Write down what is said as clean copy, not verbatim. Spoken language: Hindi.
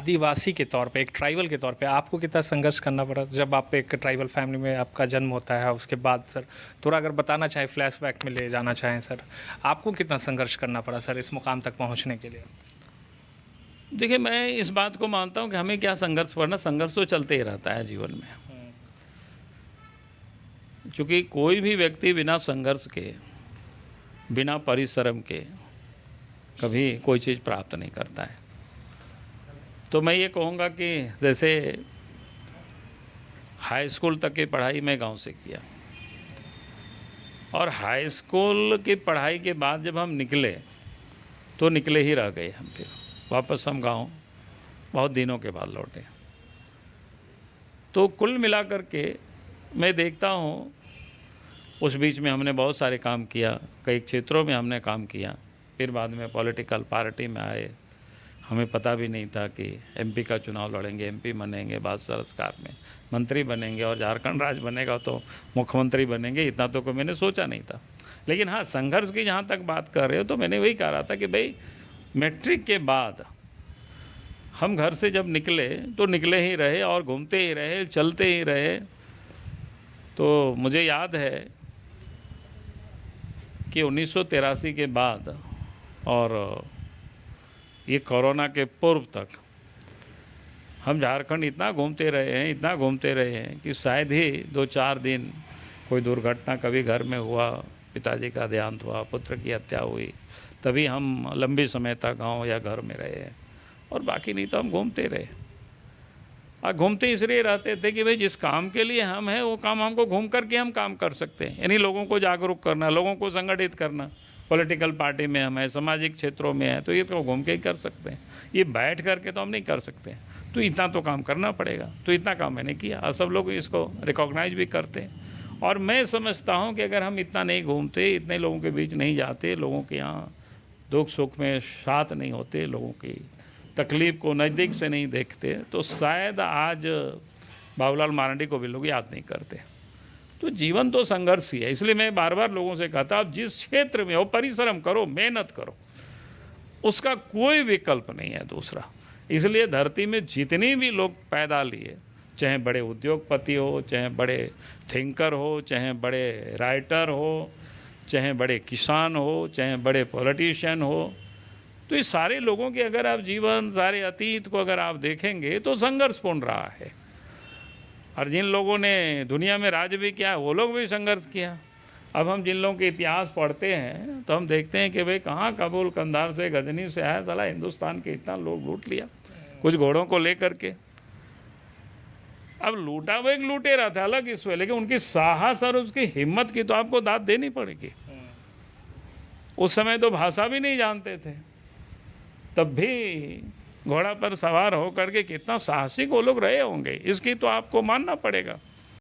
आदिवासी के तौर पे, एक ट्राइबल के तौर पे आपको कितना संघर्ष करना पड़ा जब आप एक ट्राइबल फैमिली में आपका जन्म होता है? उसके बाद सर थोड़ा अगर बताना चाहें, फ्लैशबैक में ले जाना चाहें सर, आपको कितना संघर्ष करना पड़ा सर इस मुकाम तक पहुंचने के लिए? देखिए, मैं इस बात को मानता हूँ कि हमें क्या संघर्ष करना, संघर्ष तो चलते ही रहता है जीवन में। क्योंकि कोई भी व्यक्ति बिना संघर्ष के, बिना परिश्रम के कभी कोई चीज़ प्राप्त नहीं करता है। तो मैं ये कहूँगा कि जैसे हाई स्कूल तक की पढ़ाई मैं गांव से किया, और हाई स्कूल की पढ़ाई के बाद जब हम निकले तो निकले ही रह गए। हम फिर वापस हम गांव बहुत दिनों के बाद लौटे। तो कुल मिलाकर के मैं देखता हूँ उस बीच में हमने बहुत सारे काम किया, कई क्षेत्रों में हमने काम किया। फिर बाद में पॉलिटिकल पार्टी में आए, हमें पता भी नहीं था कि एमपी का चुनाव लड़ेंगे, एमपी बनेंगे, बाद सरकार में मंत्री बनेंगे और झारखंड राज्य बनेगा तो मुख्यमंत्री बनेंगे। इतना तो कोई मैंने सोचा नहीं था। लेकिन हाँ, संघर्ष की जहाँ तक बात कर रहे हो तो मैंने वही कह रहा था कि भाई मैट्रिक के बाद हम घर से जब निकले तो निकले ही रहे और घूमते ही रहे, चलते ही रहे। तो मुझे याद है कि 1983 के बाद और ये कोरोना के पूर्व तक हम झारखंड इतना घूमते रहे हैं, इतना घूमते रहे हैं कि शायद ही 2-4 दिन कोई दुर्घटना कभी घर में हुआ, पिताजी का देहांत हुआ, पुत्र की हत्या हुई, तभी हम लंबी समय तक गांव या घर में रहे हैं। और बाकी नहीं तो हम घूमते रहे। और घूमते इसलिए रहते थे कि भाई जिस काम के लिए हम हैं वो काम हमको घूम करके हम काम कर सकते हैं। यानी लोगों को जागरूक करना, लोगों को संगठित करना। पॉलिटिकल पार्टी में हम हैं, सामाजिक क्षेत्रों में हैं, तो ये तो घूम के ही कर सकते हैं, ये बैठ करके तो हम नहीं कर सकते। तो इतना तो काम करना पड़ेगा। तो इतना काम मैंने किया और सब लोग इसको रिकॉग्नाइज भी करते हैं। और मैं समझता हूँ कि अगर हम इतना नहीं घूमते, इतने लोगों के बीच नहीं जाते, लोगों के यहाँ दुख सुख में साथ नहीं होते, लोगों की तकलीफ़ को नज़दीक से नहीं देखते, तो शायद आज बाबूलाल मरांडी को भी लोग याद नहीं करते। तो जीवन तो संघर्ष ही है। इसलिए मैं बार बार लोगों से कहता, आप जिस क्षेत्र में हो परिश्रम करो, मेहनत करो, उसका कोई विकल्प नहीं है दूसरा। इसलिए धरती में जितनी भी लोग पैदा लिए, चाहे बड़े उद्योगपति हो, चाहे बड़े थिंकर हो, चाहे बड़े राइटर हो, चाहे बड़े किसान हो, चाहे बड़े पॉलिटिशियन हो, तो ये सारे लोगों के अगर आप जीवन, सारे अतीत को अगर आप देखेंगे तो संघर्षपूर्ण रहा है। और जिन लोगों ने दुनिया में राज भी किया वो लोग भी संघर्ष किया। अब हम जिन लोगों के इतिहास पढ़ते हैं तो हम देखते हैं कि भाई कहाँ काबुल, कंधार से, गजनी से आया, साला हिंदुस्तान के इतना लोग लूट लिया कुछ घोड़ों को लेकर के। अब लूटा वो एक लुटेरा था अलग इस वे, लेकिन उनकी साहस और उसकी हिम्मत की तो आपको दाद देनी पड़ेगी। उस समय तो भाषा भी नहीं जानते थे, तब भी घोड़ा पर सवार होकर के कितना साहसिक वो लोग रहे होंगे, इसकी तो आपको मानना पड़ेगा।